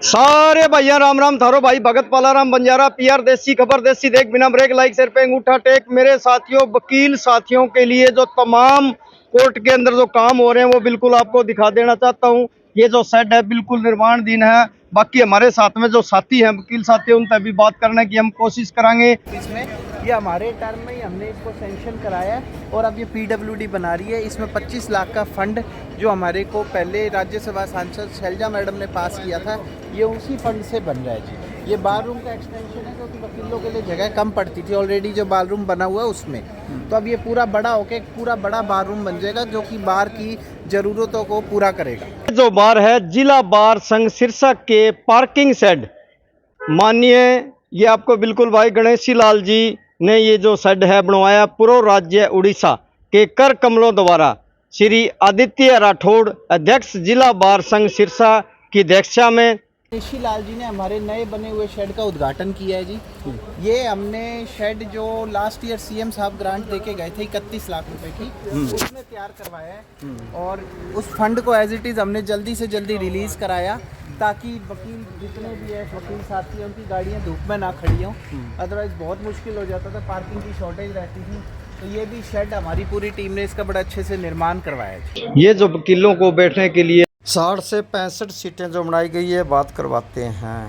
सारे भैया राम राम थारो भाई भगत पाला राम बंजारा पीआर देसी खबर देसी देख बिना ब्रेक लाइक सिर पे अंगूठा टेक। मेरे साथियों वकील साथियों के लिए जो तमाम कोर्ट के अंदर जो काम हो रहे हैं वो बिल्कुल आपको दिखा देना चाहता हूँ। ये जो सेट है बिल्कुल निर्माणाधीन है। बाकी हमारे साथ में जो साथी हैं वकील साथी उनसे भी बात करने की हम कोशिश करेंगे। इसमें ये हमारे टर्म में ही हमने इसको सेंक्शन कराया है और अब ये पीडब्ल्यूडी बना रही है। इसमें 25 लाख का फंड जो हमारे को पहले राज्यसभा सांसद शैलजा मैडम ने पास किया था, ये उसी फंड से बन रहा है जी। ये बार रूम का एक्सटेंशन है क्योंकि वकीलों के लिए जगह कम पड़ती थी ऑलरेडी जो बार रूम बना हुआ है उसमें। तो अब ये पूरा बड़ा होके पूरा बड़ा बार रूम बन जाएगा जो कि बार की ज़रूरतों को पूरा करेगा। जो बार है जिला बार संघ सिरसा के पार्किंग शेड माननीय ये आपको बिल्कुल भाई गणेशी लाल जी ने ये जो शेड है बनवाया पूर्व राज्य उड़ीसा के कर कमलों द्वारा। श्री आदित्य राठौड़ अध्यक्ष जिला बार संघ सिरसा की अध्यक्षता में गणेशी लाल जी ने हमारे नए बने हुए शेड का उद्घाटन किया है जी। ये हमने शेड जो लास्ट ईयर सीएम साहब ग्रांट देके गए थे 31 लाख रुपए की, उसमें तैयार करवाया है और उस फंड को एज इट इज़ हमने जल्दी से जल्दी रिलीज़ कराया ताकि वकील जितने भी है वकील साथी हैं उनकी गाड़ियाँ धूप में ना खड़ी हों, अदरवाइज़ बहुत मुश्किल हो जाता था, पार्किंग की शॉर्टेज रहती थी। तो ये भी शेड हमारी पूरी टीम ने इसका बड़ा अच्छे से निर्माण करवाया है। ये जो वकीलों को बैठने के लिए 60 से 65 सीटें जो बनाई गई है बात करवाते हैं।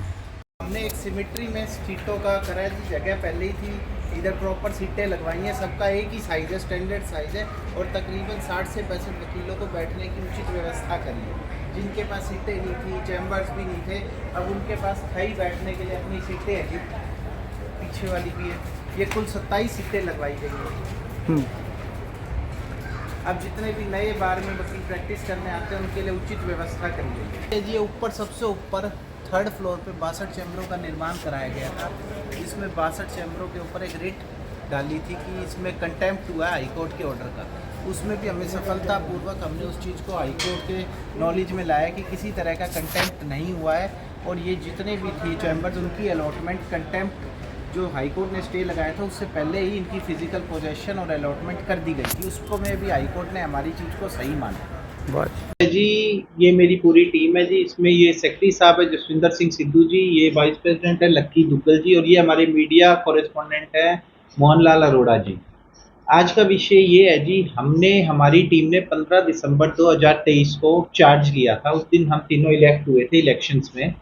हमने एक सिमेट्री में सीटों का करा है, जगह पहले ही थी, इधर प्रॉपर सीटें लगवाई हैं, सबका एक ही साइज़ है, स्टैंडर्ड साइज़ है और तकरीबन 60 से 65 वकीलों को बैठने की उचित व्यवस्था करी है। जिनके पास सीटें नहीं थी, चैम्बर्स भी नहीं थे, अब उनके पास खड़ी बैठने के लिए अपनी सीटें हैं जी, पीछे वाली भी है। ये कुल 27 सीटें लगवाई गई हैं। अब जितने भी नए बार में वकील प्रैक्टिस करने आते हैं उनके लिए उचित व्यवस्था करी गई है। ये ऊपर सबसे ऊपर 3rd फ्लोर पे 62 चैम्बरों का निर्माण कराया गया था। इसमें 62 चैम्बरों के ऊपर एक रिट डाली थी कि इसमें कंटेम्प्ट हुआ है हाईकोर्ट के ऑर्डर का। उसमें भी हमें सफलतापूर्वक हमने उस चीज़ को हाईकोर्ट के नॉलेज में लाया कि किसी तरह का कंटेम्प्ट नहीं हुआ है और ये जितने भी थी चैम्बर्स उनकी अलॉटमेंट कंटेम्प्ट जो हाईकोर्ट ने स्टे लगाया था उससे पहले ही इनकी फिजिकल पोजेशन और अलॉटमेंट कर दी गई थी। उसको में भी हाईकोर्ट ने हमारी चीज़ को सही माना जी। ये मेरी पूरी टीम है जी। इसमें ये सेक्रेटरी साहब है जसविंदर सिंह सिद्धू जी, ये वाइस प्रेसिडेंट है लक्की दुग्गल जी और ये हमारे मीडिया कॉरेस्पॉन्डेंट है मोहनलाल अरोड़ा जी। आज का विषय ये है जी, हमारी टीम ने 15 दिसंबर 2023 को चार्ज लिया था। उस दिन हम तीनों इलेक्ट हुए थे इलेक्शंस में।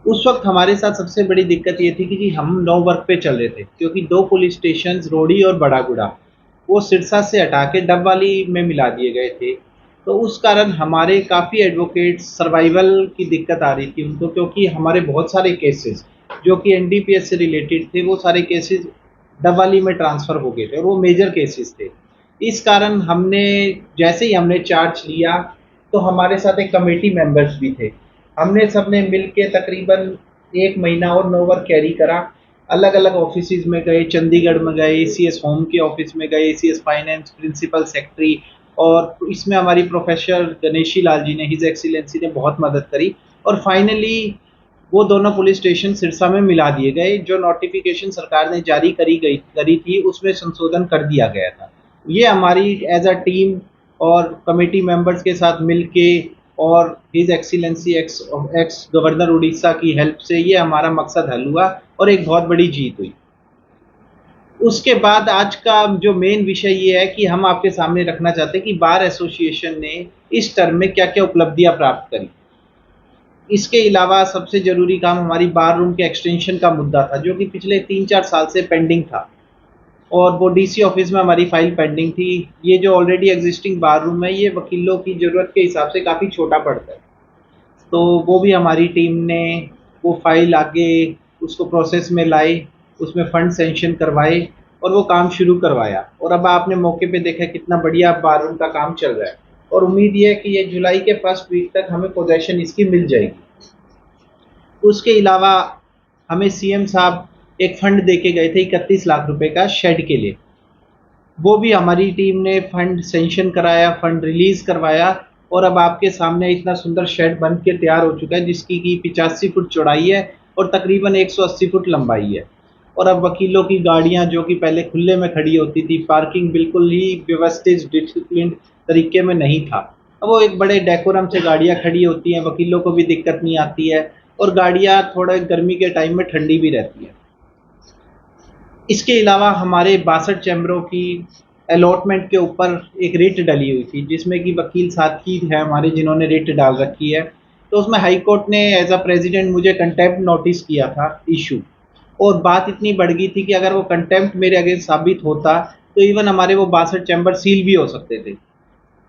उस वक्त हमारे साथ सबसे बड़ी दिक्कत ये थी कि जी हम नो वर्क पे चल रहे थे क्योंकि 2 पुलिस स्टेशन रोड़ी और बड़ागुड़ा वो सिरसा से हटा के डबवाली में मिला दिए गए थे। तो उस कारण हमारे काफ़ी एडवोकेट्स सर्वाइवल की दिक्कत आ रही थी उनको, क्योंकि हमारे बहुत सारे केसेस जो कि एनडीपीएस से रिलेटेड थे वो सारे केसेस डबवाली में ट्रांसफ़र हो गए थे और वो मेजर केसेस थे। इस कारण जैसे ही हमने चार्ज लिया तो हमारे साथ एक कमेटी मेंबर्स भी थे। हमने सबने मिल के तकरीबन 1 महीना और नो वर्क कैरी करा। अलग अलग ऑफिस में गए, चंडीगढ़ में गए, एसीएस होम के ऑफिस में गए, एसीएस फाइनेंस प्रिंसिपल सेक्रेटरी, और इसमें हमारी प्रोफेसर गणेशी लाल जी ने, हिज एक्सीलेंसी ने बहुत मदद करी और फाइनली वो दोनों पुलिस स्टेशन सिरसा में मिला दिए गए। जो नोटिफिकेशन सरकार ने जारी करी थी उसमें संशोधन कर दिया गया था। ये हमारी एज अ टीम और कमेटी मेंबर्स के साथ मिलके और his excellency x governor Orissa की हेल्प से ये हमारा मकसद हल हुआ और एक बहुत बड़ी जीत हुई। उसके बाद आज का जो मेन विषय ये है कि हम आपके सामने रखना चाहते हैं कि बार एसोसिएशन ने इस टर्म में क्या क्या उपलब्धियां प्राप्त करी। इसके अलावा सबसे ज़रूरी काम हमारी बार रूम के एक्सटेंशन का मुद्दा था जो कि पिछले 3-4 साल से पेंडिंग था और वो डीसी ऑफिस में हमारी फाइल पेंडिंग थी। ये जो ऑलरेडी एग्जिस्टिंग बार रूम है ये वकीलों की ज़रूरत के हिसाब से काफ़ी छोटा पड़ता है, तो वो भी हमारी टीम ने वो फाइल आगे उसको प्रोसेस में लाई, उसमें फंड सेंक्शन करवाए और वो काम शुरू करवाया। और अब आपने मौके पे देखा कितना बढ़िया बार रूम का काम चल रहा है और उम्मीद ये है कि ये जुलाई के फर्स्ट वीक तक हमें पोजेशन इसकी मिल जाएगी। उसके अलावा हमें सीएम साहब एक फंड देके गए थे 31 लाख रुपए का शेड के लिए, वो भी हमारी टीम ने फंड सेंक्शन कराया, फंड रिलीज़ करवाया और अब आपके सामने इतना सुंदर शेड बन के तैयार हो चुका है जिसकी की 85 फुट चौड़ाई है और तकरीबन 180 फुट लंबाई है। और अब वकीलों की गाड़ियां जो कि पहले खुले में खड़ी होती थी, पार्किंग बिल्कुल ही व्यवस्थित डिसिप्लिन तरीके में नहीं था, अब वो एक बड़े डेकोरम से गाड़ियां खड़ी होती हैं, वकीलों को भी दिक्कत नहीं आती है और गाड़ियाँ थोड़ा गर्मी के टाइम में ठंडी भी रहती है। इसके अलावा हमारे 62 चैम्बरों की अलॉटमेंट के ऊपर एक रिट डली हुई थी, जिसमें कि वकील साथी है हमारे जिन्होंने रिट डाल रखी है। तो उसमें हाई कोर्ट ने एज अ प्रेसिडेंट मुझे कंटेम्प्ट नोटिस किया था इशू, और बात इतनी बढ़ गई थी कि अगर वो कंटेम्प्ट मेरे अगेंस्ट साबित होता तो इवन हमारे वो 62 चैम्बर सील भी हो सकते थे।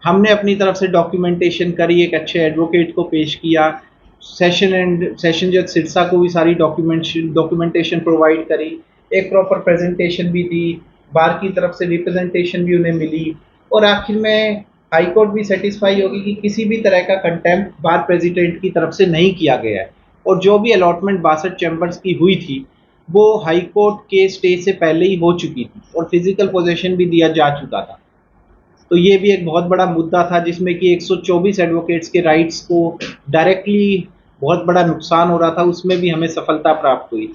हमने अपनी तरफ से डॉक्यूमेंटेशन करी, एक अच्छे एडवोकेट को पेश किया, सेशन जज सिरसा को भी सारी डॉक्यूमेंटेशन प्रोवाइड करी, एक प्रॉपर प्रेजेंटेशन भी दी, बार की तरफ से रिप्रेजेंटेशन भी उन्हें मिली, और आखिर में हाई कोर्ट भी सेटिस्फाई होगी कि किसी भी तरह का कंटेम्प्ट बार प्रेसिडेंट की तरफ से नहीं किया गया है, और जो भी अलॉटमेंट 62 चैम्बर्स की हुई थी वो हाई कोर्ट के स्टे से पहले ही हो चुकी थी और फिजिकल पोजीशन भी दिया जा चुका था। तो ये भी एक बहुत बड़ा मुद्दा था जिसमें कि 124 एडवोकेट्स के राइट्स को डायरेक्टली बहुत बड़ा नुकसान हो रहा था, उसमें भी हमें सफलता प्राप्त हुई।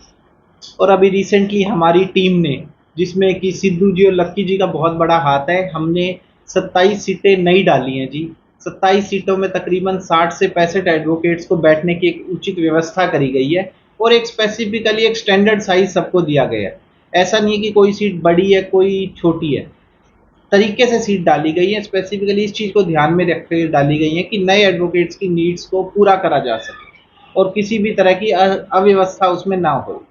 और अभी रिसेंटली हमारी टीम ने, जिसमें कि सिद्धू जी और लक्की जी का बहुत बड़ा हाथ है, हमने 27 सीटें नई डाली हैं जी। 27 सीटों में तकरीबन 60 से 65 एडवोकेट्स को बैठने की एक उचित व्यवस्था करी गई है, और एक स्पेसिफिकली एक स्टैंडर्ड साइज सबको दिया गया है। ऐसा नहीं है कि कोई सीट बड़ी है कोई छोटी है, तरीके से सीट डाली गई है। स्पेसिफिकली इस चीज़ को ध्यान में रखकर डाली गई है कि नए एडवोकेट्स की नीड्स को पूरा करा जा सके और किसी भी तरह की अव्यवस्था उसमें ना हो।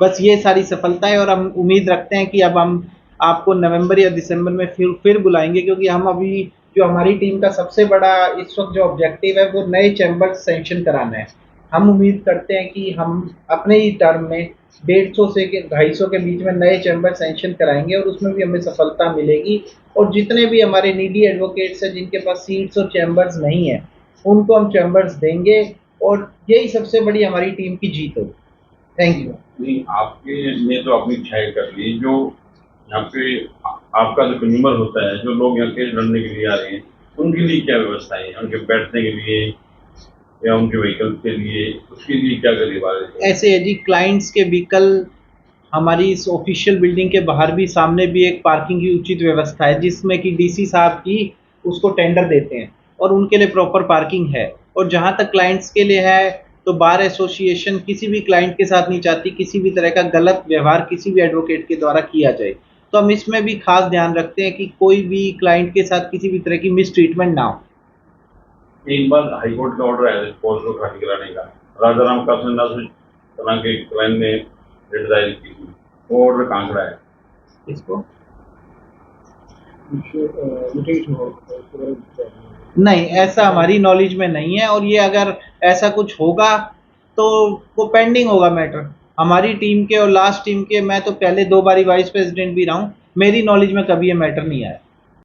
बस ये सारी सफलता है, और हम उम्मीद रखते हैं कि अब हम आपको नवंबर या दिसंबर में फिर बुलाएंगे, क्योंकि हम अभी जो हमारी टीम का सबसे बड़ा इस वक्त जो ऑब्जेक्टिव है वो नए चैम्बर सेंक्शन कराना है। हम उम्मीद करते हैं कि हम अपने ही टर्म में 150 से 250 के बीच में नए चैम्बर सेंक्शन कराएंगे, और उसमें भी हमें सफलता मिलेगी। और जितने भी हमारे नीडी एडवोकेट्स हैं जिनके पास सीट्स और चैम्बर्स नहीं है, उनको हम चैम्बर्स देंगे, और यही सबसे बड़ी हमारी टीम की जीत होगी। Thank you. नहीं, आपके ने तो अपनी इच्छाएं कर ली, जो यहाँ पे आपका जो कंज्यूमर होता है, जो लोग यहाँ केस लड़ने के लिए आ रहे हैं, उनके लिए क्या व्यवस्था है? उनके बैठने के लिए या उनके व्हीकल के लिए, उसके लिए क्या करिए बारे? ऐसे है जी, क्लाइंट्स के व्हीकल हमारी इस ऑफिशियल बिल्डिंग के बाहर भी सामने भी एक पार्किंग की उचित व्यवस्था है, जिसमें कि डीसी साहब की उसको टेंडर देते हैं और उनके लिए प्रॉपर पार्किंग है। और जहाँ तक क्लाइंट्स के लिए है, तो बार एसोसिएशन किसी भी क्लाइंट के साथ नहीं चाहती किसी भी तरह का गलत व्यवहार किसी भी एडवोकेट के द्वारा किया जाए। तो हम इसमें भी खास ध्यान रखते हैं कि कोई भी क्लाइंट के साथ किसी भी तरह की मिस ट्रीटमेंट ना हो। एक बार हाईकोर्ट का ऑर्डर है पोस्ट को खाली कराने का, राजा राम कासिमदास बना के क्लाइंट ने रिट दायर की थी, वो ऑर्डर कहाँ खड़ा है? इसको नहीं, ऐसा हमारी नॉलेज में नहीं है, और ये अगर ऐसा कुछ होगा तो वो पेंडिंग होगा मैटर हमारी टीम के और लास्ट टीम के। मैं तो पहले 2 बारी वाइस प्रेसिडेंट भी रहा हूँ, मेरी नॉलेज में कभी ये मैटर नहीं आया।